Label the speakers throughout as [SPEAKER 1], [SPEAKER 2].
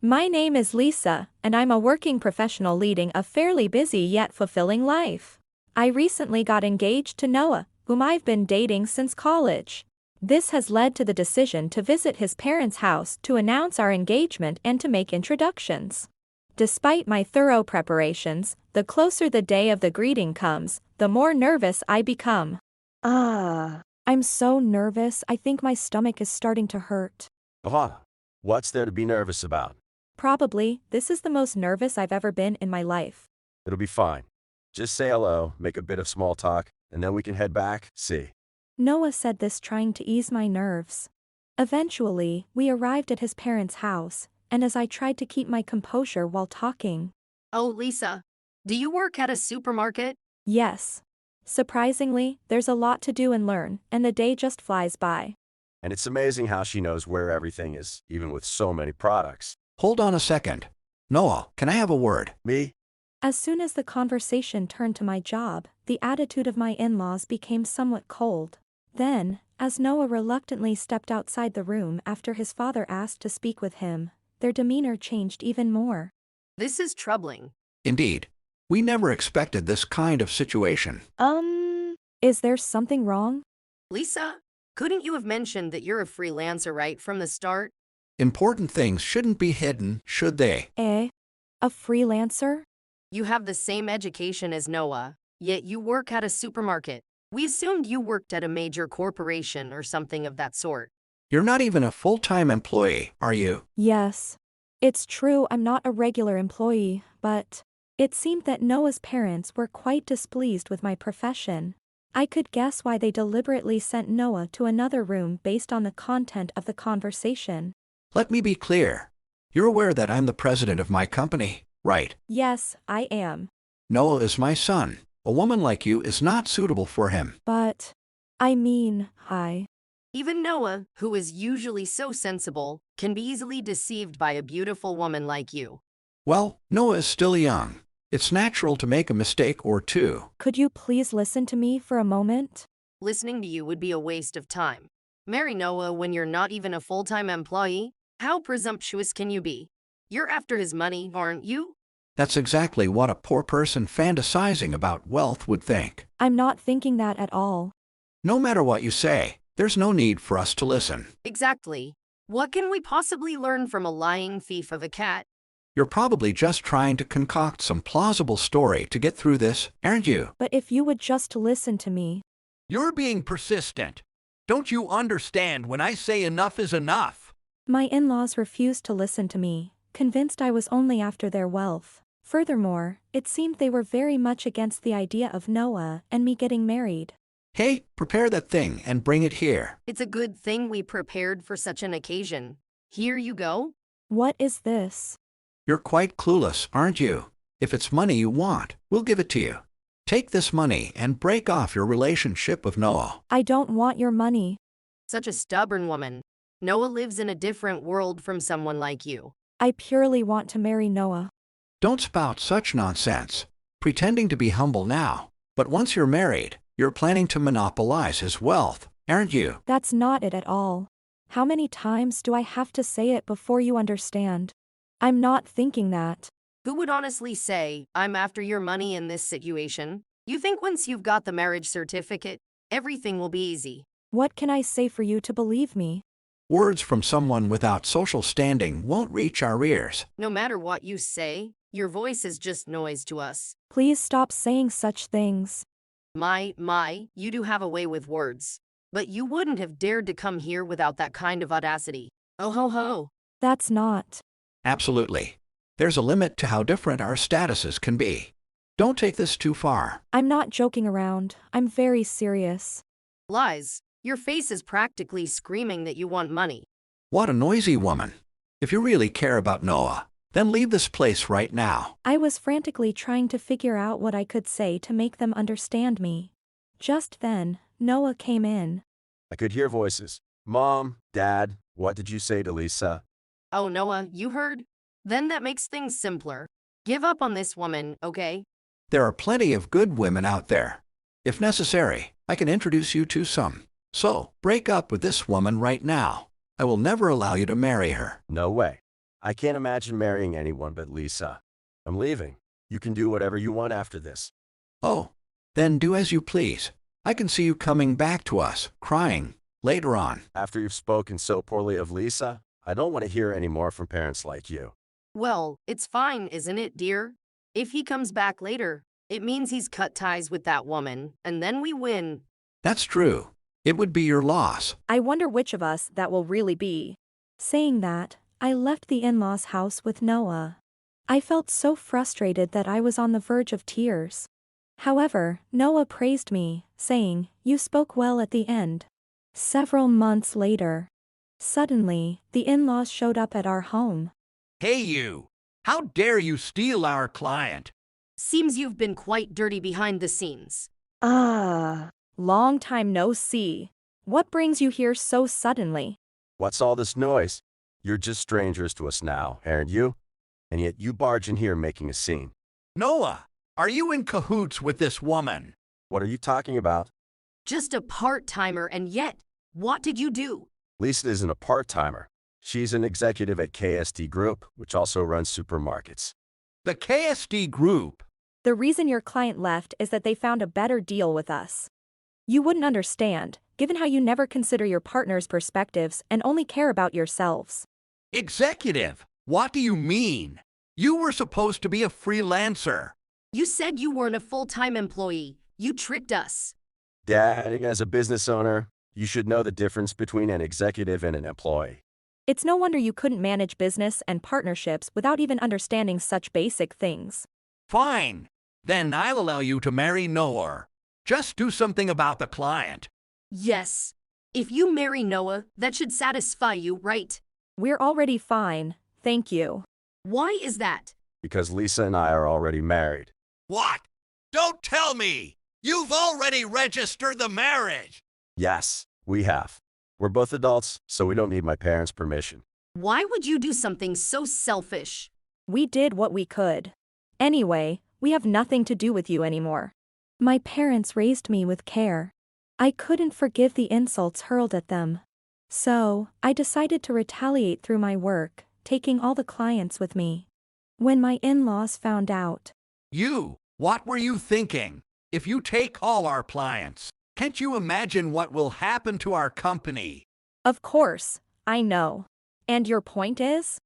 [SPEAKER 1] My name is Lisa, and I'm a working professional leading a fairly busy yet fulfilling life. I recently got engaged to Noah, whom I've been dating since college. This has led to the decision to visit his parents' house to announce our engagement and to make introductions. Despite my thorough preparations, the closer the day of the greeting comes, the more nervous I become. I'm so nervous, I think my stomach is starting to hurt.
[SPEAKER 2] What's there to be nervous about?
[SPEAKER 1] Probably, this is the most nervous I've ever been in my life.
[SPEAKER 2] It'll be fine. Just say hello, make a bit of small talk, and then we can head back, see.
[SPEAKER 1] Noah said this trying to ease my nerves. Eventually, we arrived at his parents' house, and as I tried to keep my composure while talking.
[SPEAKER 3] Oh, Lisa, do you work at a supermarket?
[SPEAKER 1] Yes. Surprisingly, there's a lot to do and learn, and the day just flies by.
[SPEAKER 2] And it's amazing how she knows where everything is, even with so many products.
[SPEAKER 4] Hold on a second. Noah, can I have a word?
[SPEAKER 2] Me?
[SPEAKER 1] As soon as the conversation turned to my job, the attitude of my in-laws became somewhat cold. Then, as Noah reluctantly stepped outside the room after his father asked to speak with him, their demeanor changed even more.
[SPEAKER 3] This is troubling.
[SPEAKER 4] Indeed. We never expected this kind of situation.
[SPEAKER 1] Is there something wrong?
[SPEAKER 3] Lisa, couldn't you have mentioned that you're a freelancer right from the start?
[SPEAKER 4] Important things shouldn't be hidden, should they?
[SPEAKER 1] A freelancer?
[SPEAKER 3] You have the same education as Noah, yet you work at a supermarket. We assumed you worked at a major corporation or something of that sort.
[SPEAKER 4] You're not even a full-time employee, are you?
[SPEAKER 1] Yes. It's true I'm not a regular employee, but it seemed that Noah's parents were quite displeased with my profession. I could guess why they deliberately sent Noah to another room based on the content of the conversation.
[SPEAKER 4] Let me be clear. You're aware that I'm the president of my company, right?
[SPEAKER 1] Yes, I am.
[SPEAKER 4] Noah is my son. A woman like you is not suitable for him.
[SPEAKER 1] But,
[SPEAKER 3] Even Noah, who is usually so sensible, can be easily deceived by a beautiful woman like you.
[SPEAKER 4] Well, Noah is still young. It's natural to make a mistake or two.
[SPEAKER 1] Could you please listen to me for a moment?
[SPEAKER 3] Listening to you would be a waste of time. Marry Noah when you're not even a full-time employee? How presumptuous can you be? You're after his money, aren't you?
[SPEAKER 4] That's exactly what a poor person fantasizing about wealth would think.
[SPEAKER 1] I'm not thinking that at all.
[SPEAKER 4] No matter what you say, there's no need for us to listen.
[SPEAKER 3] Exactly. What can we possibly learn from a lying thief of a cat?
[SPEAKER 4] You're probably just trying to concoct some plausible story to get through this, aren't you?
[SPEAKER 1] But if you would just listen to me.
[SPEAKER 5] You're being persistent. Don't you understand when I say enough is enough?
[SPEAKER 1] My in-laws refused to listen to me, convinced I was only after their wealth. Furthermore, it seemed they were very much against the idea of Noah and me getting married.
[SPEAKER 4] Hey, prepare that thing and bring it here.
[SPEAKER 3] It's a good thing we prepared for such an occasion. Here you go.
[SPEAKER 1] What is this?
[SPEAKER 4] You're quite clueless, aren't you? If it's money you want, we'll give it to you. Take this money and break off your relationship with Noah.
[SPEAKER 1] I don't want your money.
[SPEAKER 3] Such a stubborn woman. Noah lives in a different world from someone like you.
[SPEAKER 1] I purely want to marry Noah.
[SPEAKER 4] Don't spout such nonsense. Pretending to be humble now. But once you're married, you're planning to monopolize his wealth, aren't you?
[SPEAKER 1] That's not it at all. How many times do I have to say it before you understand? I'm not thinking that.
[SPEAKER 3] Who would honestly say, I'm after your money in this situation? You think once you've got the marriage certificate, everything will be easy.
[SPEAKER 1] What can I say for you to believe me?
[SPEAKER 4] Words from someone without social standing won't reach our ears.
[SPEAKER 3] No matter what you say, your voice is just noise to us.
[SPEAKER 1] Please stop saying such things.
[SPEAKER 3] You do have a way with words. But you wouldn't have dared to come here without that kind of audacity. Oh ho ho.
[SPEAKER 1] That's not.
[SPEAKER 4] Absolutely. There's a limit to how different our statuses can be. Don't take this too far.
[SPEAKER 1] I'm not joking around. I'm very serious.
[SPEAKER 3] Lies. Your face is practically screaming that you want money.
[SPEAKER 4] What a noisy woman. If you really care about Noah, then leave this place right now.
[SPEAKER 1] I was frantically trying to figure out what I could say to make them understand me. Just then, Noah came in.
[SPEAKER 2] I could hear voices. Mom, Dad, what did you say to Lisa?
[SPEAKER 3] Oh, Noah, you heard? Then that makes things simpler. Give up on this woman, okay?
[SPEAKER 4] There are plenty of good women out there. If necessary, I can introduce you to some. So, break up with this woman right now. I will never allow you to marry her.
[SPEAKER 2] No way. I can't imagine marrying anyone but Lisa. I'm leaving. You can do whatever you want after this.
[SPEAKER 4] Oh, then do as you please. I can see you coming back to us, crying, later on.
[SPEAKER 2] After you've spoken so poorly of Lisa, I don't want to hear any more from parents like you.
[SPEAKER 3] Well, it's fine, isn't it, dear? If he comes back later, it means he's cut ties with that woman, and then we win.
[SPEAKER 4] That's true. It would be your loss.
[SPEAKER 1] I wonder which of us that will really be. Saying that, I left the in-laws' house with Noah. I felt so frustrated that I was on the verge of tears. However, Noah praised me, saying, "You spoke well at the end." Several months later, suddenly, the in-laws showed up at our home.
[SPEAKER 5] Hey you! How dare you steal our client?
[SPEAKER 3] Seems you've been quite dirty behind the scenes.
[SPEAKER 1] Long time no see. What brings you here so suddenly?
[SPEAKER 2] What's all this noise? You're just strangers to us now, aren't you? And yet you barge in here making a scene.
[SPEAKER 5] Noah, are you in cahoots with this woman?
[SPEAKER 2] What are you talking about?
[SPEAKER 3] Just a part-timer, and yet, what did you do?
[SPEAKER 2] Lisa isn't a part-timer. She's an executive at KST Group, which also runs supermarkets.
[SPEAKER 5] The KSD Group.
[SPEAKER 1] The reason your client left is that they found a better deal with us. You wouldn't understand, given how you never consider your partner's perspectives and only care about yourselves.
[SPEAKER 5] Executive? What do you mean? You were supposed to be a freelancer.
[SPEAKER 3] You said you weren't a full-time employee. You tricked us.
[SPEAKER 2] Dad, as a business owner, you should know the difference between an executive and an employee.
[SPEAKER 1] It's no wonder you couldn't manage business and partnerships without even understanding such basic things.
[SPEAKER 5] Fine. Then I'll allow you to marry Noah. Just do something about the client.
[SPEAKER 3] Yes. If you marry Noah, that should satisfy you, right?
[SPEAKER 1] We're already fine, thank you.
[SPEAKER 3] Why is that?
[SPEAKER 2] Because Lisa and I are already married.
[SPEAKER 5] What? Don't tell me! You've already registered the marriage!
[SPEAKER 2] Yes, we have. We're both adults, so we don't need my parents' permission.
[SPEAKER 3] Why would you do something so selfish?
[SPEAKER 1] We did what we could. Anyway, we have nothing to do with you anymore. My parents raised me with care. I couldn't forgive the insults hurled at them. So, I decided to retaliate through my work, taking all the clients with me. When my in-laws found out,
[SPEAKER 5] What were you thinking? If you take all our clients, can't you imagine what will happen to our company?
[SPEAKER 1] of course, I know. And your point is?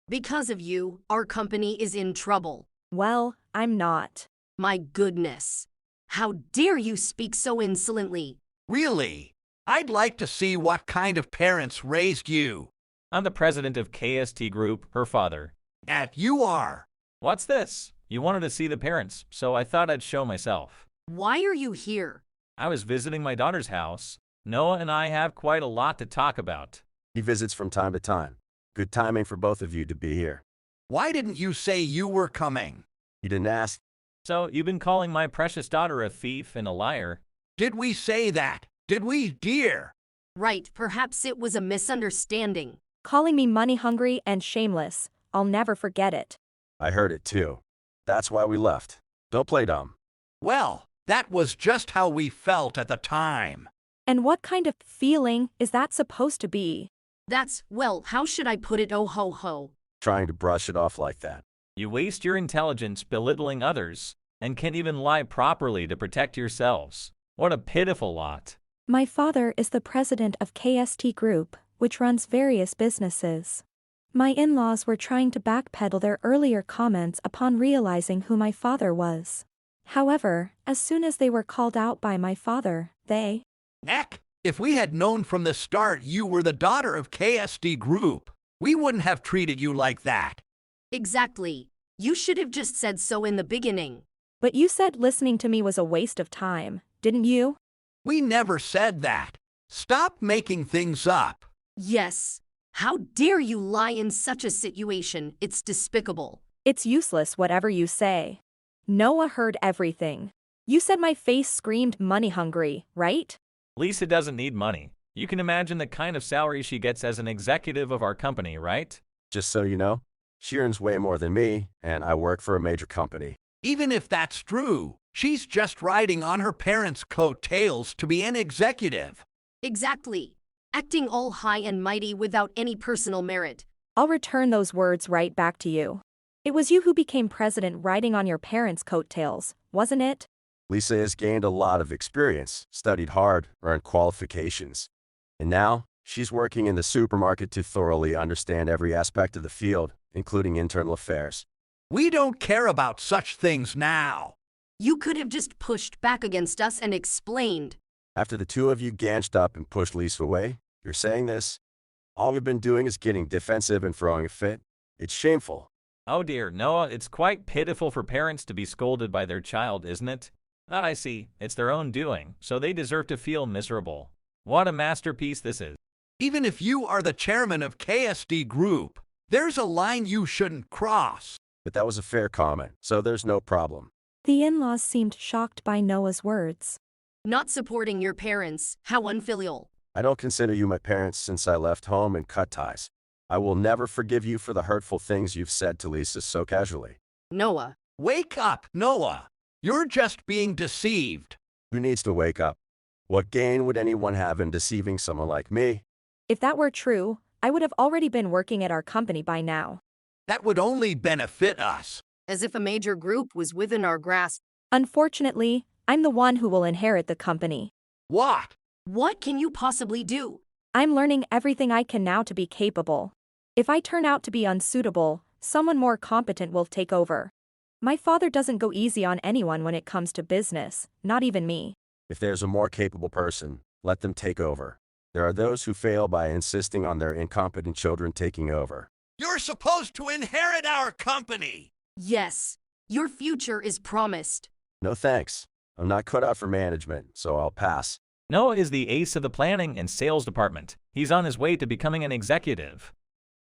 [SPEAKER 3] Because of you, our company is in trouble.
[SPEAKER 1] Well, I'm not.
[SPEAKER 3] My goodness. How dare you speak so insolently?
[SPEAKER 5] Really? I'd like to see what kind of parents raised you.
[SPEAKER 6] I'm the president of KST Group, her father.
[SPEAKER 5] That you are.
[SPEAKER 6] What's this? You wanted to see the parents, so I thought I'd show myself.
[SPEAKER 3] Why are you here?
[SPEAKER 6] I was visiting my daughter's house. Noah and I have quite a lot to talk about.
[SPEAKER 2] He visits from time to time. Good timing for both of you to be here.
[SPEAKER 5] Why didn't you say you were coming?
[SPEAKER 2] You didn't ask.
[SPEAKER 6] So, you've been calling my precious daughter a thief and a liar.
[SPEAKER 5] Did we say that? Did we, dear?
[SPEAKER 3] Right, perhaps it was a misunderstanding.
[SPEAKER 1] Calling me money-hungry and shameless, I'll never forget it.
[SPEAKER 2] I heard it too. That's why we left. Don't play dumb.
[SPEAKER 5] Well, that was just how we felt at the time.
[SPEAKER 1] And what kind of feeling is that supposed to be?
[SPEAKER 3] Well, how should I put it? Oh ho ho.
[SPEAKER 2] Trying to brush it off like that.
[SPEAKER 6] You waste your intelligence belittling others, and can't even lie properly to protect yourselves. What a pitiful lot.
[SPEAKER 1] My father is the president of KST Group, which runs various businesses. My in-laws were trying to backpedal their earlier comments upon realizing who my father was. However, as soon as they were called out by my father, they...
[SPEAKER 5] Heck, if we had known from the start you were the daughter of KSD Group, we wouldn't have treated you like that.
[SPEAKER 3] Exactly. You should have just said so in the beginning.
[SPEAKER 1] But you said listening to me was a waste of time, didn't you?
[SPEAKER 5] We never said that. Stop making things up.
[SPEAKER 3] Yes. How dare you lie in such a situation? It's despicable.
[SPEAKER 1] It's useless whatever you say. Noah heard everything. You said my face screamed money-hungry, right?
[SPEAKER 6] Lisa doesn't need money. You can imagine the kind of salary she gets as an executive of our company, right?
[SPEAKER 2] Just so you know, she earns way more than me, and I work for a major company.
[SPEAKER 5] Even if that's true, she's just riding on her parents' coattails to be an executive.
[SPEAKER 3] Exactly. Acting all high and mighty without any personal merit.
[SPEAKER 1] I'll return those words right back to you. It was you who became president riding on your parents' coattails, wasn't it?
[SPEAKER 2] Lisa has gained a lot of experience, studied hard, earned qualifications. And now, she's working in the supermarket to thoroughly understand every aspect of the field, including internal affairs.
[SPEAKER 5] We don't care about such things now.
[SPEAKER 3] You could have just pushed back against us and explained.
[SPEAKER 2] After the two of you ganched up and pushed Lisa away, you're saying this? All we've been doing is getting defensive and throwing a fit. It's shameful.
[SPEAKER 6] Oh dear, Noah, it's quite pitiful for parents to be scolded by their child, isn't it? Ah, I see. It's their own doing, so they deserve to feel miserable. What a masterpiece this is.
[SPEAKER 5] Even if you are the chairman of KSD Group, there's a line you shouldn't cross.
[SPEAKER 2] But that was a fair comment, so there's no problem.
[SPEAKER 1] The in-laws seemed shocked by Noah's words.
[SPEAKER 3] Not supporting your parents, how unfilial.
[SPEAKER 2] I don't consider you my parents since I left home and cut ties. I will never forgive you for the hurtful things you've said to Lisa so casually.
[SPEAKER 3] Noah.
[SPEAKER 5] Wake up, Noah. You're just being deceived.
[SPEAKER 2] Who needs to wake up? What gain would anyone have in deceiving someone like me?
[SPEAKER 1] If that were true, I would have already been working at our company by now.
[SPEAKER 5] That would only benefit us.
[SPEAKER 3] As if a major group was within our grasp.
[SPEAKER 1] Unfortunately, I'm the one who will inherit the company.
[SPEAKER 5] What?
[SPEAKER 3] What can you possibly do?
[SPEAKER 1] I'm learning everything I can now to be capable. If I turn out to be unsuitable, someone more competent will take over. My father doesn't go easy on anyone when it comes to business, not even me.
[SPEAKER 2] If there's a more capable person, let them take over. There are those who fail by insisting on their incompetent children taking over.
[SPEAKER 5] You're supposed to inherit our company.
[SPEAKER 3] Yes. Your future is promised.
[SPEAKER 2] No thanks. I'm not cut out for management, so I'll pass.
[SPEAKER 6] Noah is the ace of the planning and sales department. He's on his way to becoming an executive.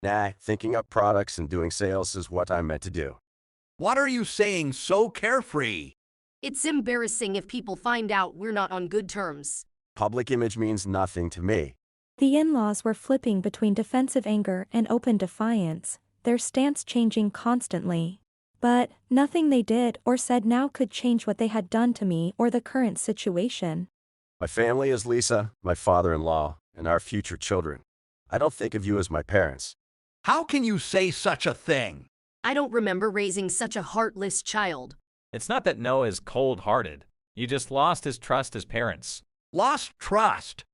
[SPEAKER 2] Nah, thinking up products and doing sales is what I'm meant to do.
[SPEAKER 5] What are you saying so carefree?
[SPEAKER 3] It's embarrassing if people find out we're not on good terms.
[SPEAKER 2] Public image means nothing to me.
[SPEAKER 1] The in-laws were flipping between defensive anger and open defiance, their stance changing constantly. But nothing they did or said now could change what they had done to me or the current situation.
[SPEAKER 2] My family is Lisa, my father-in-law, and our future children. I don't think of you as my parents.
[SPEAKER 5] How can you say such a thing?
[SPEAKER 3] I don't remember raising such a heartless child.
[SPEAKER 6] It's not that Noah is cold-hearted. You just lost his trust as parents.
[SPEAKER 5] Lost trust.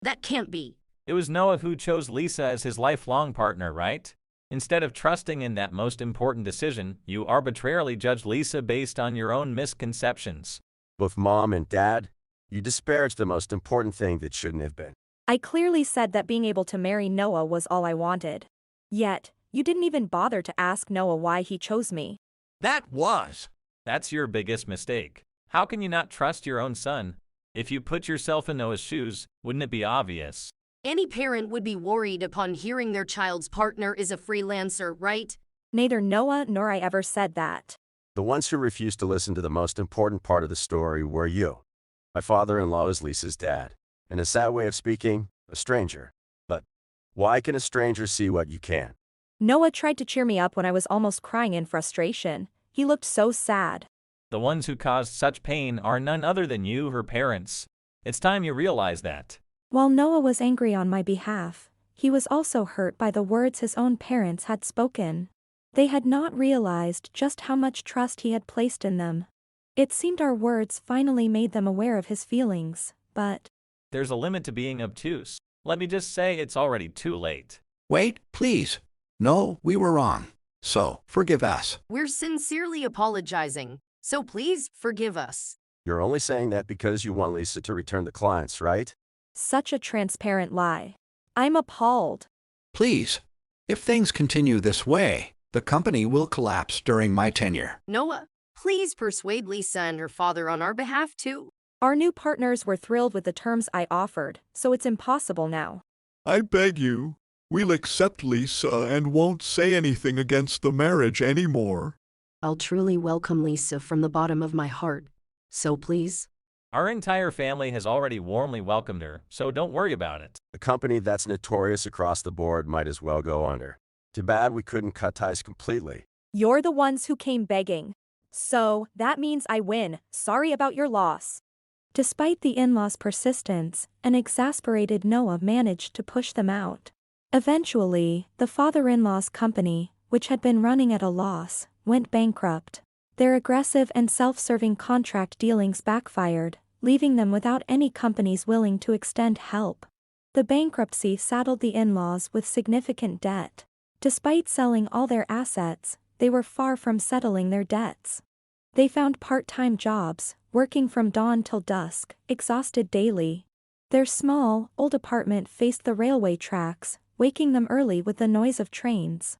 [SPEAKER 3] That can't be.
[SPEAKER 6] It was Noah who chose Lisa as his lifelong partner, right? Instead of trusting in that most important decision, you arbitrarily judged Lisa based on your own misconceptions.
[SPEAKER 2] Both Mom and Dad, you disparaged the most important thing that shouldn't have been.
[SPEAKER 1] I clearly said that being able to marry Noah was all I wanted. Yet, you didn't even bother to ask Noah why he chose me.
[SPEAKER 6] That's your biggest mistake. How can you not trust your own son? If you put yourself in Noah's shoes, wouldn't it be obvious?
[SPEAKER 3] Any parent would be worried upon hearing their child's partner is a freelancer, right?
[SPEAKER 1] Neither Noah nor I ever said that.
[SPEAKER 2] The ones who refused to listen to the most important part of the story were you. My father-in-law is Lisa's dad. In a sad way of speaking, a stranger. But why can a stranger see what you can't?
[SPEAKER 1] Noah tried to cheer me up when I was almost crying in frustration. He looked so sad.
[SPEAKER 6] The ones who caused such pain are none other than you, her parents. It's time you realize that.
[SPEAKER 1] While Noah was angry on my behalf, he was also hurt by the words his own parents had spoken. They had not realized just how much trust he had placed in them. It seemed our words finally made them aware of his feelings, but
[SPEAKER 6] There's a limit to being obtuse. Let me just say it's already too late.
[SPEAKER 4] Wait, please. No, we were wrong. So, forgive us.
[SPEAKER 3] We're sincerely apologizing, so please forgive us.
[SPEAKER 2] You're only saying that because you want Lisa to return the clients, right?
[SPEAKER 1] such a transparent lie. I'm appalled.
[SPEAKER 4] Please. If things continue this way, the company will collapse during my tenure.
[SPEAKER 3] Noah, please persuade Lisa and her father on our behalf too.
[SPEAKER 1] Our new partners were thrilled with the terms I offered, so it's impossible now.
[SPEAKER 7] I beg you. We'll accept Lisa and won't say anything against the marriage anymore.
[SPEAKER 3] I'll truly welcome Lisa from the bottom of my heart. So please.
[SPEAKER 6] Our entire family has already warmly welcomed her, so don't worry about it.
[SPEAKER 2] A company that's notorious across the board might as well go under. Too bad we couldn't cut ties completely.
[SPEAKER 1] You're the ones who came begging. So, that means I win. Sorry about your loss. Despite the in-laws' persistence, an exasperated Noah managed to push them out. Eventually, the father-in-law's company, which had been running at a loss, went bankrupt. Their aggressive and self-serving contract dealings backfired, leaving them without any companies willing to extend help. The bankruptcy saddled the in-laws with significant debt. Despite selling all their assets, they were far from settling their debts. They found part-time jobs, working from dawn till dusk, exhausted daily. Their small, old apartment faced the railway tracks, waking them early with the noise of trains.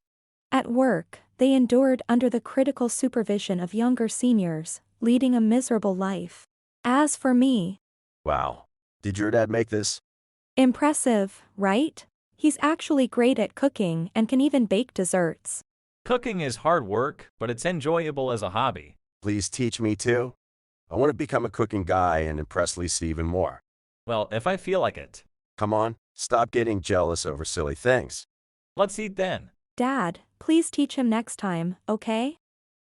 [SPEAKER 1] At work, they endured under the critical supervision of younger seniors, leading a miserable life. As for me,
[SPEAKER 2] Wow. Did your dad make this?
[SPEAKER 1] impressive, right? He's actually great at cooking and can even bake desserts.
[SPEAKER 6] Cooking is hard work, but it's enjoyable as a hobby.
[SPEAKER 2] Please teach me too. I want to become a cooking guy and impress Lisa even more.
[SPEAKER 6] Well, if I feel like it.
[SPEAKER 2] Come on, stop getting jealous over silly things.
[SPEAKER 6] Let's eat then.
[SPEAKER 1] Dad, please teach him next time, okay?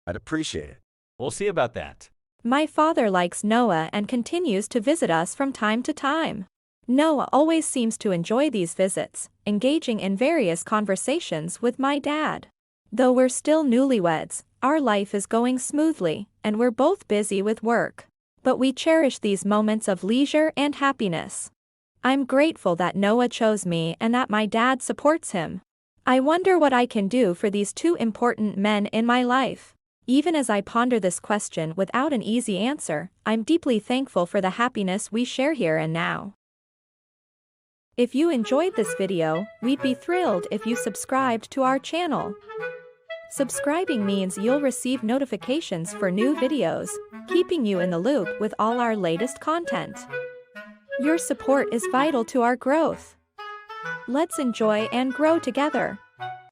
[SPEAKER 2] I'd appreciate it.
[SPEAKER 6] We'll see about that.
[SPEAKER 1] My father likes Noah and continues to visit us from time to time. Noah always seems to enjoy these visits, engaging in various conversations with my dad. Though we're still newlyweds, our life is going smoothly, and we're both busy with work. But we cherish these moments of leisure and happiness. I'm grateful that Noah chose me and that my dad supports him. I wonder what I can do for these two important men in my life. Even as I ponder this question without an easy answer, I'm deeply thankful for the happiness we share here and now. If you enjoyed this video, we'd be thrilled if you subscribed to our channel. Subscribing means you'll receive notifications for new videos, keeping you in the loop with all our latest content. Your support is vital to our growth. Let's enjoy and grow together.